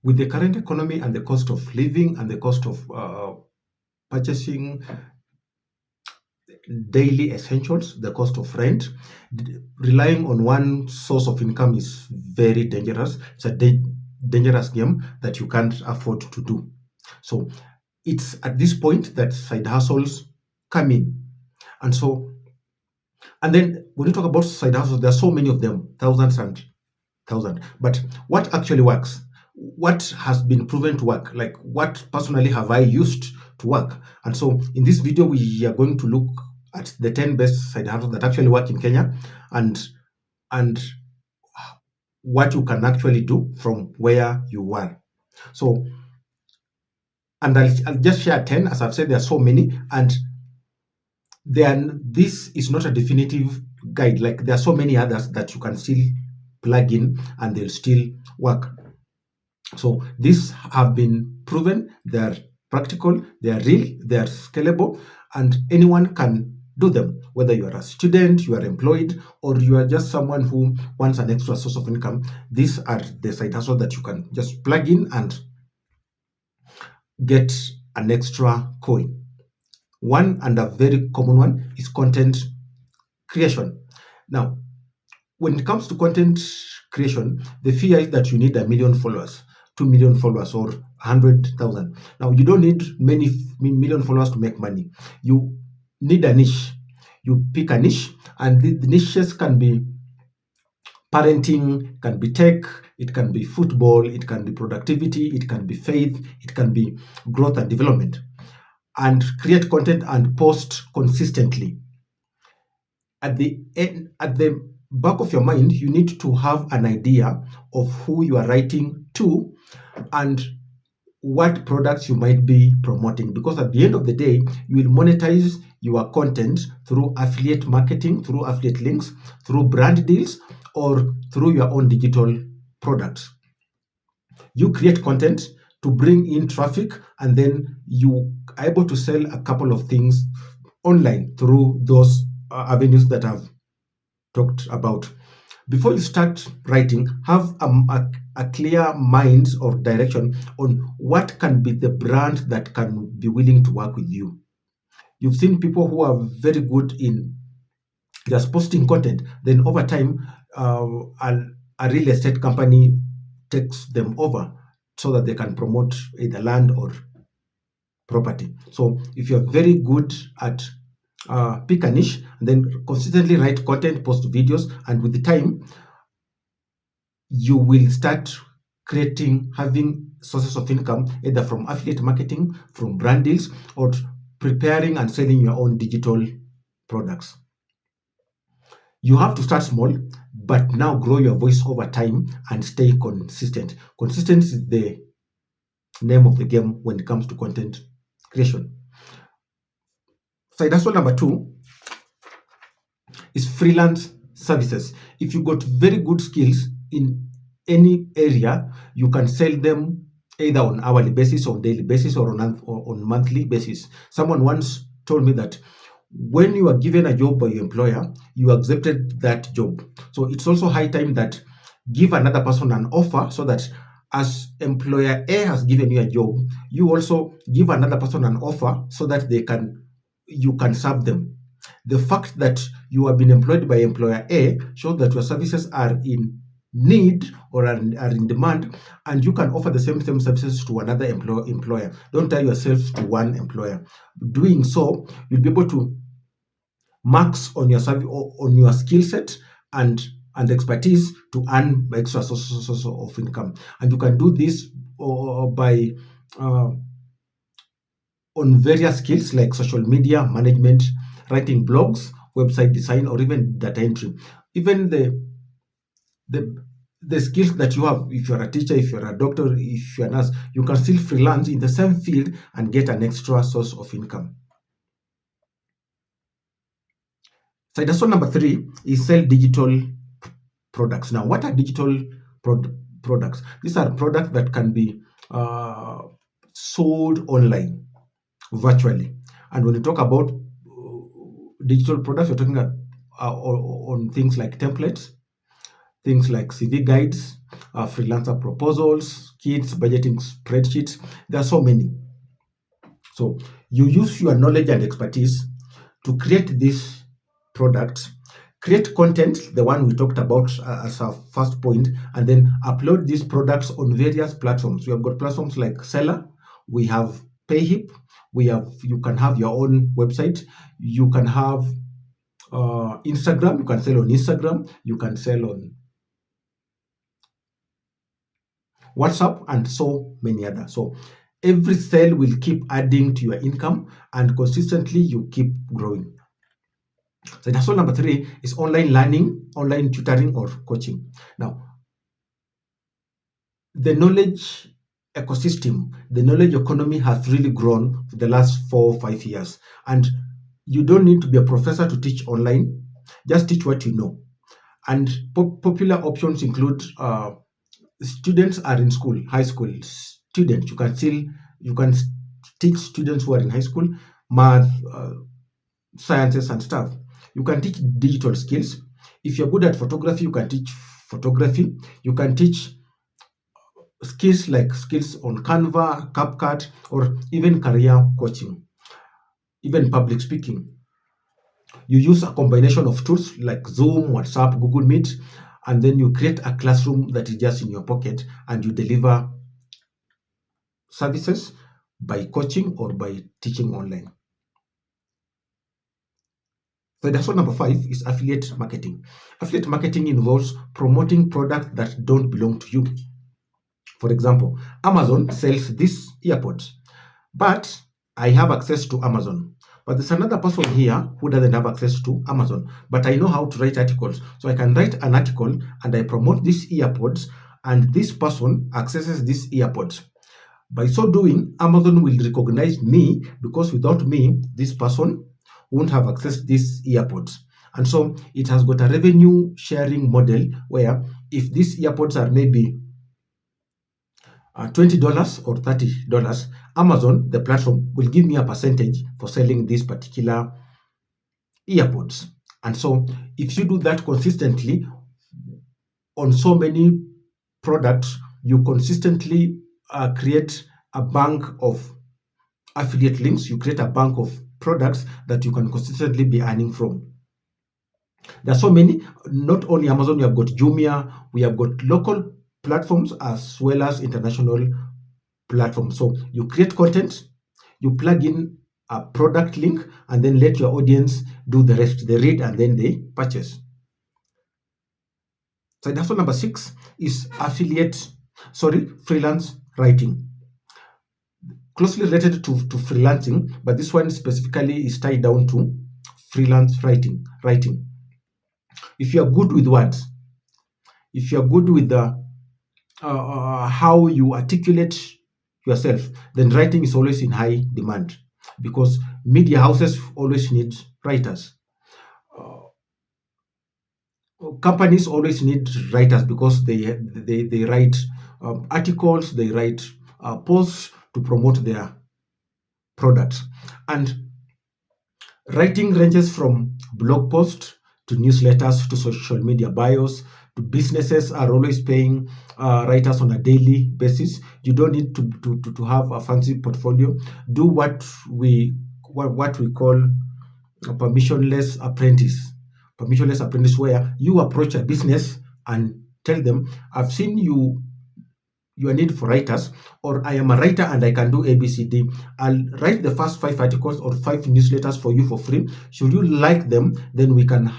With the current economy and the cost of living and the cost of purchasing daily essentials, the cost of rent, relying on one source of income is very dangerous. It's a dangerous game that you can't afford to do. So it's at this point that side hustles come in. And so, and then when you talk about side hustles, there are so many of them, thousands and thousands. But what actually works? What has been proven to work? Like what personally have I used to work? And so in this video, we are going to look at the 10 best side hustles that actually work in Kenya, and and what you can actually do from where you were. So, and I'll just share 10. As I've said, there are so many, and then this is not a definitive guide. Like there are so many others that you can still plug in and they'll still work. So these have been proven, they're practical, they are real, they are scalable, and anyone can do them. Whether you are a student, you are employed, or you are just someone who wants an extra source of income, these are the side hustles that you can just plug in and get an extra coin. One, and a very common one, is content creation. Now, when it comes to content creation, the fear is that you need 1 million followers, 2 million followers, or 100,000. Now, you don't need many million followers to make money. You need a niche. You pick a niche, and the niches can be parenting, can be tech, it can be football, it can be productivity, it can be faith, it can be growth and development. And create content and post consistently. At the end, at the back of your mind, you need to have an idea of who you are writing to and what products you might be promoting, because at the end of the day, you will monetize your content through affiliate marketing, through affiliate links, through brand deals, or through your own digital products. You create content to bring in traffic, and then you are able to sell a couple of things online through those avenues that I've talked about. Before you start writing, have a clear mind or direction on what can be the brand that can be willing to work with you. You've seen people who are very good in just posting content, then over time, a real estate company takes them over so that they can promote either land or property. So if you're very good at pick a niche, and then consistently write content, post videos, and with the time, you will start having sources of income either from affiliate marketing, from brand deals, or preparing and selling your own digital products. You have to start small, but now grow your voice over time and stay consistent. Consistency is the name of the game when it comes to content creation. Side hustle number 2 is freelance services. If you got very good skills in any area, you can sell them either on hourly basis, on daily basis, or on monthly basis. Someone once told me that when you are given a job by your employer, you accepted that job. So it's also high time that give another person an offer, so that as employer A has given you a job, you also give another person an offer so that you can serve them. The fact that you have been employed by employer A shows that your services are in need or are in demand, and you can offer the same services to another employer. Don't tie yourself to one employer. Doing so, you'll be able to max on your on your skill set and expertise to earn extra sources of income. And you can do this by on various skills like social media management, writing blogs, website design, or even data entry. Even the the skills that you have, if you're a teacher, if you're a doctor, if you're a nurse, you can still freelance in the same field and get an extra source of income. Side hustle number 3 is sell digital products. Now, what are digital products? These are products that can be sold online, virtually. And when you talk about digital products, you're talking on things like templates, things like CV guides, freelancer proposals, kits, budgeting spreadsheets. There are so many. So you use your knowledge and expertise to create these products, create content, the one we talked about as our first point, and then upload these products on various platforms. We have got platforms like Seller, we have Payhip, we have you can have your own website, you can have Instagram, you can sell on Instagram, you can sell on WhatsApp, and so many others. So every sale will keep adding to your income, and consistently you keep growing. So that's all. Number three is online learning, online tutoring, or coaching. Now, the knowledge ecosystem, the knowledge economy has really grown for the last 4 or 5 years. And you don't need to be a professor to teach online, just teach what you know. And popular options include students are in school, high school students. You can teach students who are in high school math, sciences, and stuff. You can teach digital skills. If you're good at photography, you can teach photography. You can teach skills like skills on Canva, CapCut, or even career coaching, even public speaking. You use a combination of tools like Zoom, WhatsApp, Google Meet, and then you create a classroom that is just in your pocket, and you deliver services by coaching or by teaching online. So that's what number five is affiliate marketing. Affiliate marketing involves promoting products that don't belong to you. For example, Amazon sells these earpods, but I have access to Amazon. But there's another person here who doesn't have access to Amazon, but I know how to write articles. So I can write an article and I promote these earpods, and this person accesses these earpods. By so doing, Amazon will recognize me because without me, this person won't have access to these earpods. And so it has got a revenue sharing model where if these earpods are maybe $20 or $30, Amazon, the platform, will give me a percentage for selling these particular earpods. And so if you do that consistently on so many products, you consistently create a bank of affiliate links, you create a bank of products that you can consistently be earning from. There are so many, not only Amazon, we have got Jumia, we have got local platforms as well as international platforms. So you create content, you plug in a product link, and then let your audience do the rest. They read and then they purchase. So that's what number six is freelance writing. Closely related to freelancing, but this one specifically is tied down to freelance writing. If you are good with words, if you are good with the how you articulate yourself, then writing is always in high demand because media houses always need writers. Companies always need writers because they write articles, they write posts to promote their products. And writing ranges from blog posts to newsletters to social media bios to businesses are always paying writers on a daily basis. You don't need to have a fancy portfolio. Do what we call a permissionless apprentice. Permissionless apprentice, where you approach a business and tell them, I've seen your need for writers, or I am a writer and I can do ABCD. I'll write the first 5 articles or 5 newsletters for you for free. Should you like them, then we can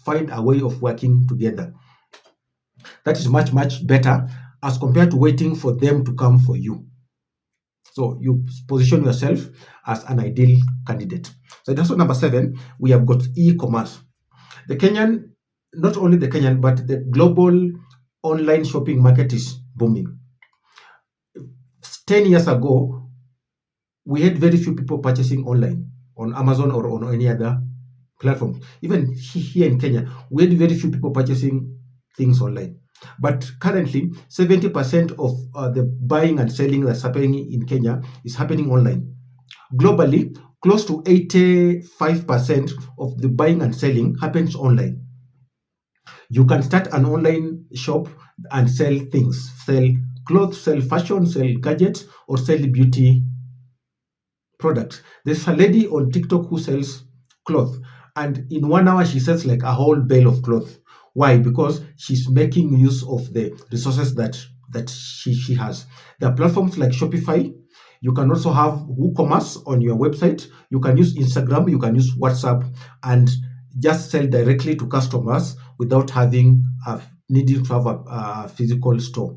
find a way of working together. That is much, much better as compared to waiting for them to come for you. So you position yourself as an ideal candidate. So that's what number seven, we have got e-commerce. The Kenyan, not only the Kenyan, but the global online shopping market is booming. 10 years ago, we had very few people purchasing online on Amazon or on any other platform. Even here in Kenya, we had very few people purchasing things online. But currently, 70% of the buying and selling that's happening in Kenya is happening online. Globally, close to 85% of the buying and selling happens online. You can start an online shop and sell things, sell clothes, sell fashion, sell gadgets, or sell beauty products. There's a lady on TikTok who sells clothes, and in 1 hour she sells like a whole bale of clothes. Why? Because she's making use of the resources that she has. There are platforms like Shopify. You can also have WooCommerce on your website. You can use Instagram. You can use WhatsApp, and just sell directly to customers without having needing to have a physical store.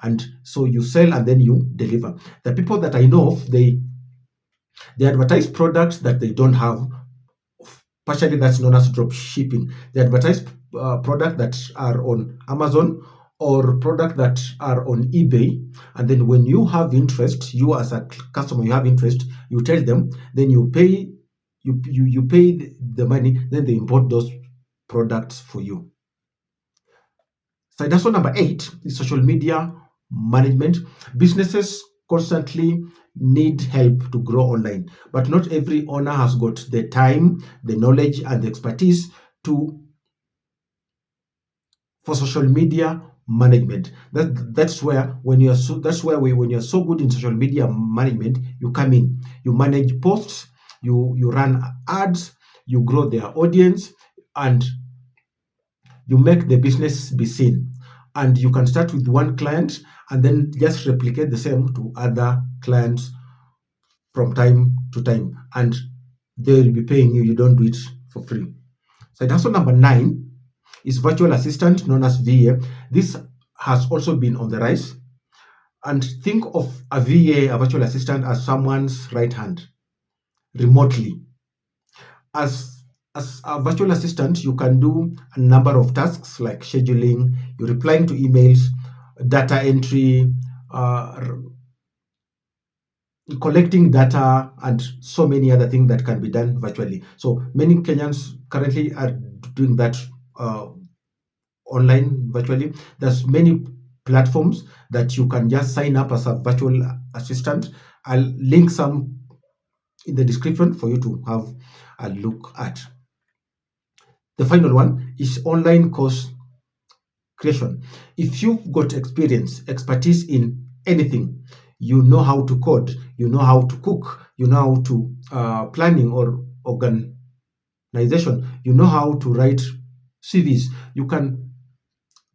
And so you sell and then you deliver. The people that I know of, they advertise products that they don't have. Partially, that's known as drop shipping. They advertise products that are on Amazon or products that are on eBay. And then when you have interest, you as a customer, you have interest, you tell them, then you pay, you pay the money, then they import those products for you. So that's one. Number 8 is social media management. Businesses constantly need help to grow online, but not every owner has got the time, the knowledge, and the expertise to for social media management. That's where when you're so that's where when you're so good in social media management, you come in, you manage posts, you run ads, you grow their audience, and you make the business be seen. And you can start with one client and then just replicate the same to other clients from time to time, and they will be paying you. You don't do it for free. So hustle number 9 is virtual assistant, known as VA. This has also been on the rise. And think of a VA, a virtual assistant, as someone's right hand remotely. As a virtual assistant, you can do a number of tasks like scheduling, you're replying to emails, data entry, uh, collecting data, and so many other things that can be done virtually. So many Kenyans currently are doing that uh, online virtually. There's many platforms that you can just sign up as a virtual assistant. I'll link some in the description for you to have a look at. The final one is online course creation. If you've got expertise in anything, you know how to code, you know how to cook, you know how to planning or organization, you know how to write CVs, you can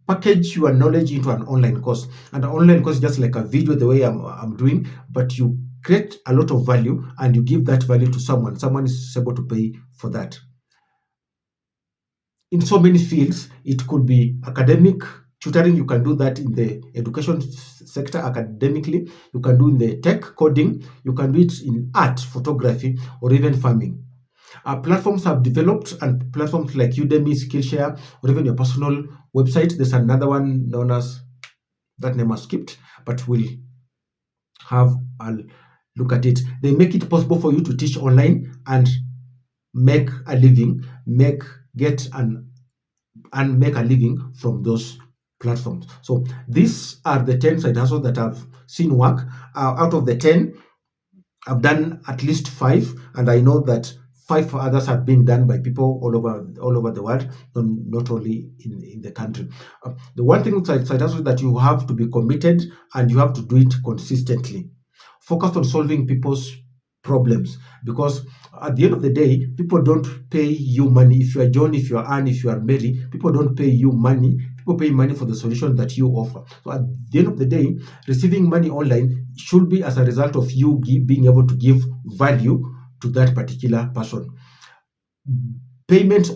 package your knowledge into an online course. And an online course is just like a video, the way I'm doing, but you create a lot of value and you give that value to someone. Someone is able to pay for that. In so many fields. It could be academic tutoring. You can do that in the education sector academically. You can do in the tech coding. You can do it in art, photography, or even farming. Platforms have developed, and platforms like Udemy, Skillshare, or even your personal website. There's another one known as, that name has skipped, but we'll have a look at it. They make it possible for you to teach online and make a living, get an and make a living from those platforms. So these are the 10 side hustles that I've seen work. Out of the 10, I've done at least 5, and I know that 5 others have been done by people all over the world, not only in the country. The one thing with side hustle is that you have to be committed and you have to do it consistently. Focus on solving people's problems, because at the end of the day, people don't pay you money. If you are John, if you are Anne, if you are Mary, people don't pay you money. People pay money for the solution that you offer. So at the end of the day, receiving money online should be as a result of you being able to give value to that particular person. Payments